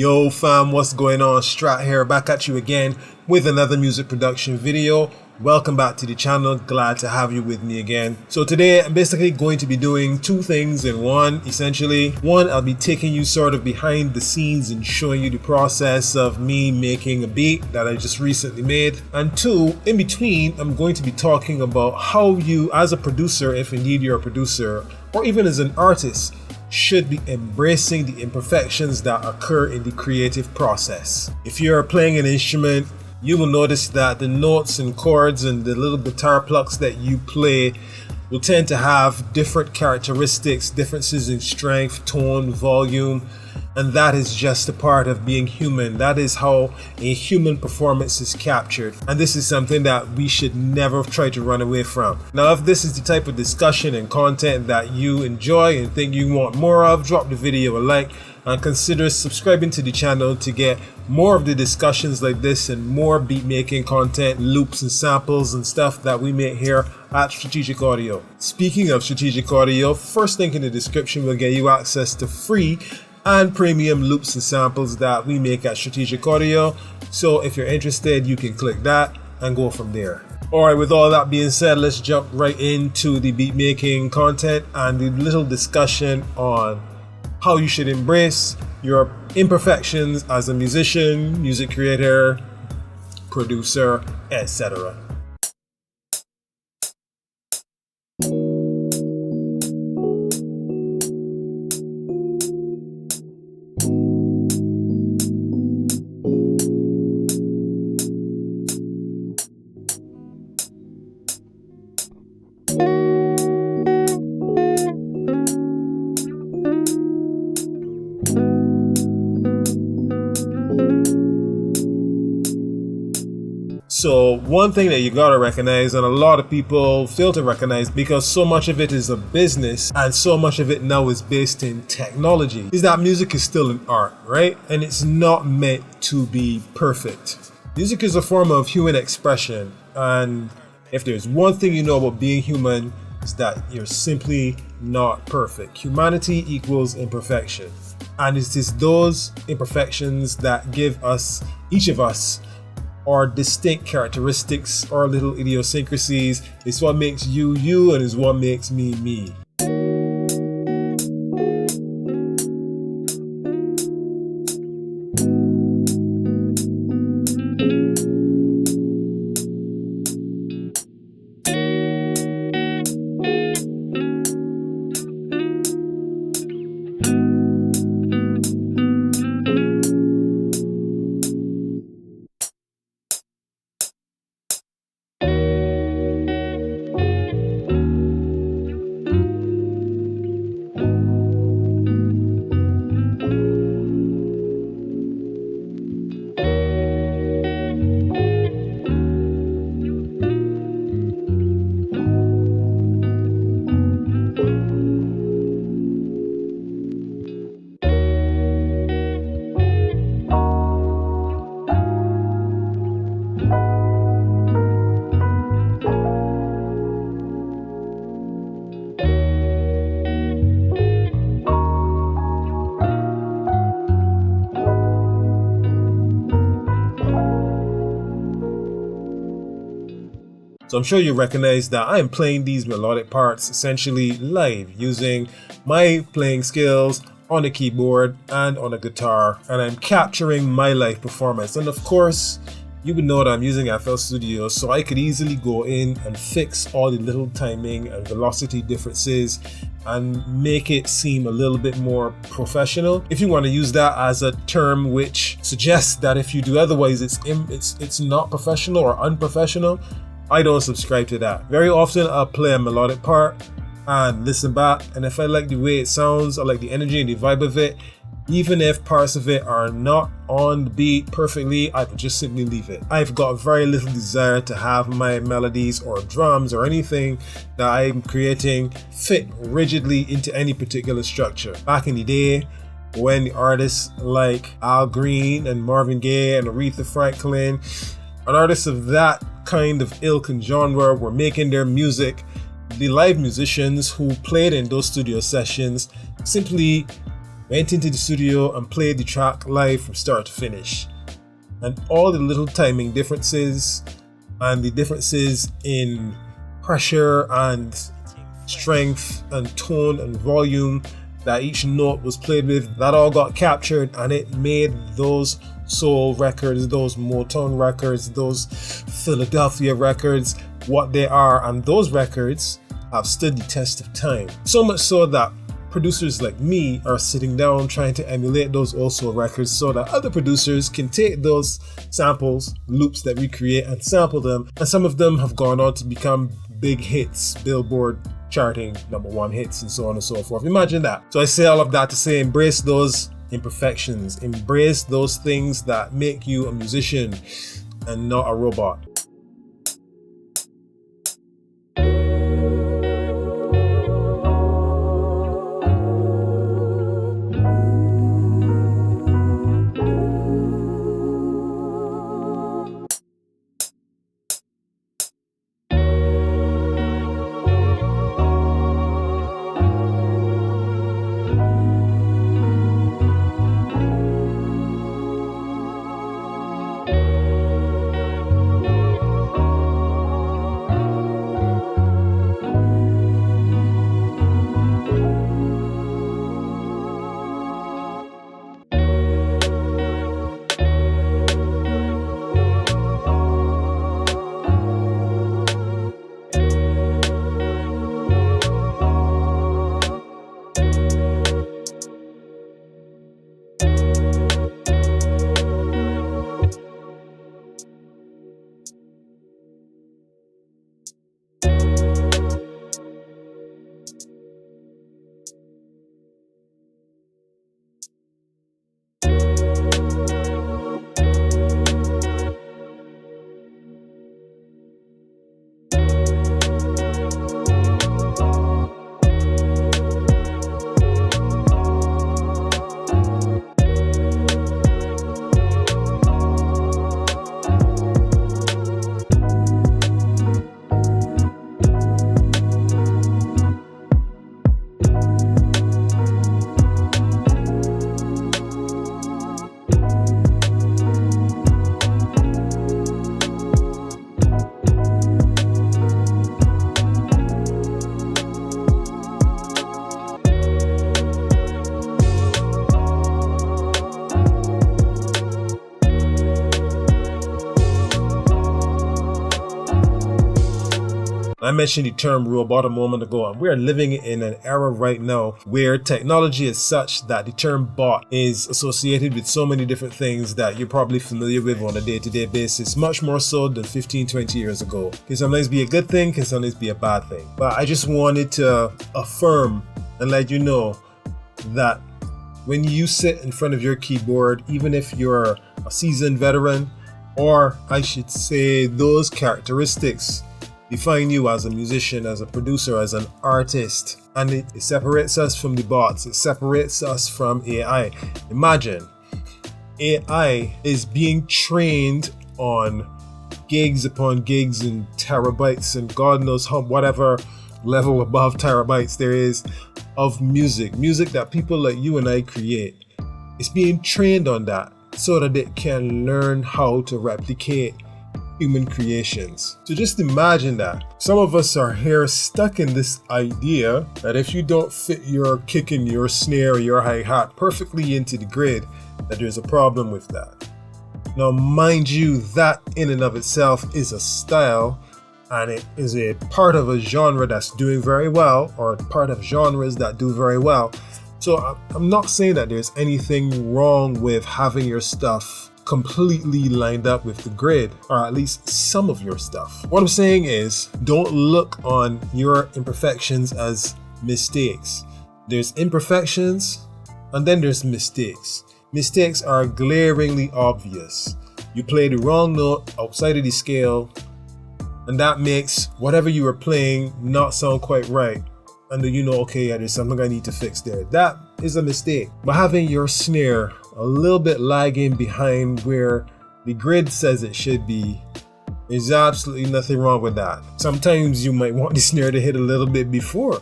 Yo fam, what's going on? Strat here, back at you again with another music production video. Welcome back to the channel, glad to have you with me again. So today I'm basically going to be doing two things in one, essentially. One, I'll be taking you sort of behind the scenes and showing you the process of me making a beat that I just recently made. And two, in between, I'm going to be talking about how you as a producer, if indeed you're a producer, or even as an artist, should be embracing the imperfections that occur in the creative process. If you're playing an instrument, you will notice that the notes and chords and the little guitar plucks that you play will tend to have different characteristics, differences in strength, tone, volume, and that is just a part of being human. That is how a human performance is captured, and this is something that we should never try to run away from. Now, if this is the type of discussion and content that you enjoy and think you want more of, drop the video a like and consider subscribing to the channel to get more of the discussions like this and more beat making content, loops and samples and stuff that we make here at Strategic Audio. Speaking of Strategic Audio, first link in the description will get you access to free and premium loops and samples that we make at Strategic Audio. So if you're interested, you can click that and go from there. Alright, with all that being said, let's jump right into the beat making content and the little discussion on how you should embrace your imperfections as a musician, music creator, producer, etc. So one thing that you gotta recognize, and a lot of people fail to recognize because so much of it is a business and so much of it now is based in technology, is that music is still an art, right? And it's not meant to be perfect. Music is a form of human expression, and if there's one thing you know about being human, is that you're simply not perfect. Humanity equals imperfection, and it is those imperfections that give us, each of us, our distinct characteristics, our little idiosyncrasies. It's what makes you you, and is what makes me me. So I'm sure you recognize that I am playing these melodic parts essentially live using my playing skills on the keyboard and on a guitar, and I'm capturing my live performance. And of course, you would know that I'm using FL Studio, so I could easily go in and fix all the little timing and velocity differences and make it seem a little bit more professional. If you want to use that as a term which suggests that if you do otherwise it's not professional or unprofessional, I don't subscribe to that. Very often I'll play a melodic part and listen back, and if I like the way it sounds, I like the energy and the vibe of it, even if parts of it are not on the beat perfectly, I would just simply leave it. I've got very little desire to have my melodies or drums or anything that I'm creating fit rigidly into any particular structure. Back in the day, when the artists like Al Green and Marvin Gaye and Aretha Franklin and artists of that kind of ilk and genre were making their music, the live musicians who played in those studio sessions simply went into the studio and played the track live from start to finish. And all the little timing differences and the differences in pressure and strength and tone and volume that each note was played with, that all got captured, and it made those soul records, those Motown records, those Philadelphia records what they are. And those records have stood the test of time. So much so that producers like me are sitting down trying to emulate those old soul records so that other producers can take those samples, loops that we create, and sample them. And some of them have gone on to become big hits, Billboard charting #1 hits, and so on and so forth. Imagine that. So I say all of that to say, embrace those imperfections, embrace those things that make you a musician and not a robot. I mentioned the term robot a moment ago, and we are living in an era right now where technology is such that the term bot is associated with so many different things that you're probably familiar with on a day-to-day basis, much more so than 15-20 years ago. Can sometimes be a good thing, can sometimes be a bad thing. But I just wanted to affirm and let you know that when you sit in front of your keyboard, even if you're a seasoned veteran, or I should say those characteristics define you as a musician, as a producer, as an artist, and it separates us from the bots, it separates us from AI. Imagine AI is being trained on gigs upon gigs and terabytes and God knows how, whatever level above terabytes there is of music that people like you and I create. It's being trained on that so that it can learn how to replicate human creations. So just imagine that. Some of us are here stuck in this idea that if you don't fit your kick and your snare or your hi-hat perfectly into the grid, that there's a problem with that. Now, mind you, that in and of itself is a style, and it is a part of a genre that's doing very well, or part of genres that do very well. So I'm not saying that there's anything wrong with having your stuff completely lined up with the grid, or at least some of your stuff. What I'm saying is, don't look on your imperfections as mistakes. There's imperfections and then there's mistakes. Mistakes are glaringly obvious. You play the wrong note outside of the scale, and that makes whatever you were playing not sound quite right. And then you know, okay, yeah, there's something I need to fix there. That is a mistake. But having your snare a little bit lagging behind where the grid says it should be, there's absolutely nothing wrong with that. Sometimes you might want the snare to hit a little bit before.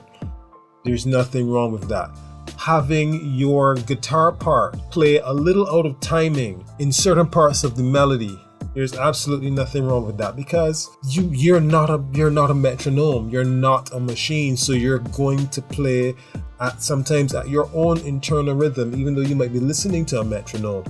There's nothing wrong with that. having your guitar part play a little out of timing in certain parts of the melody. There's absolutely nothing wrong with that, because you're not a metronome, you're not a machine, so you're going to play sometimes at your own internal rhythm, even though you might be listening to a metronome,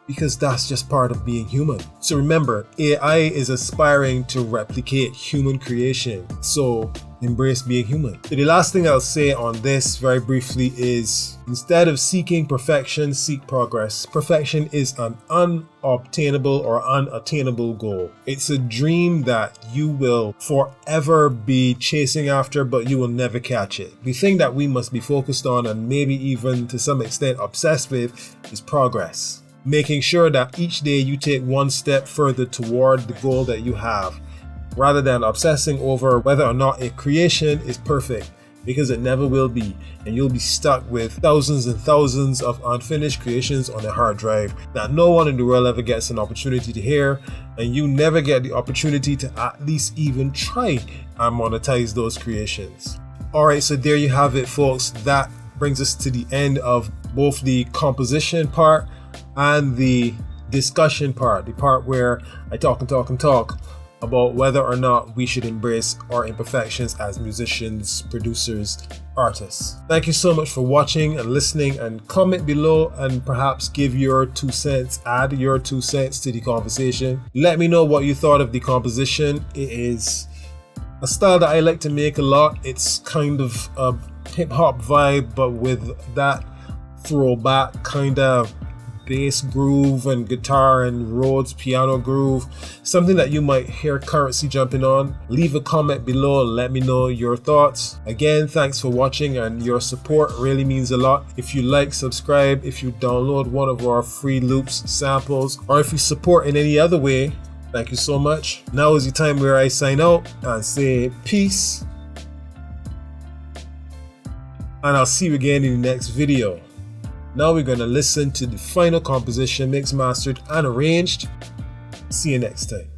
because that's just part of being human. So remember, AI is aspiring to replicate human creation, so embrace being human. So the last thing I'll say on this very briefly is, instead of seeking perfection, seek progress. Perfection is an unobtainable or unattainable goal. It's a dream that you will forever be chasing after, but you will never catch it. The thing that we must be focused on, and maybe even to some extent obsessed with, is progress. Making sure that each day you take one step further toward the goal that you have, rather than obsessing over whether or not a creation is perfect, because it never will be, and you'll be stuck with thousands and thousands of unfinished creations on a hard drive that no one in the world ever gets an opportunity to hear, and you never get the opportunity to at least even try and monetize those creations. Alright, so there you have it, folks. That brings us to the end of both the composition part and the discussion part, the part where I talk about whether or not we should embrace our imperfections as musicians, producers, artists. Thank you so much for watching and listening, and comment below and perhaps give your 2 cents, add your 2 cents to the conversation. Let me know what you thought of the composition. It is a style that I like to make a lot. It's kind of a hip hop vibe, but with that throwback kind of bass groove and guitar and Rhodes piano groove, something that you might hear Currency jumping on. Leave a comment below and let me know your thoughts. Again, thanks for watching, and your support really means a lot. If you like, subscribe, if you download one of our free loops, samples, or if you support in any other way, thank you so much. Now is the time where I sign out and say peace, and I'll see you again in the next video. Now we're going to listen to the final composition, mixed, mastered, and arranged. See you next time.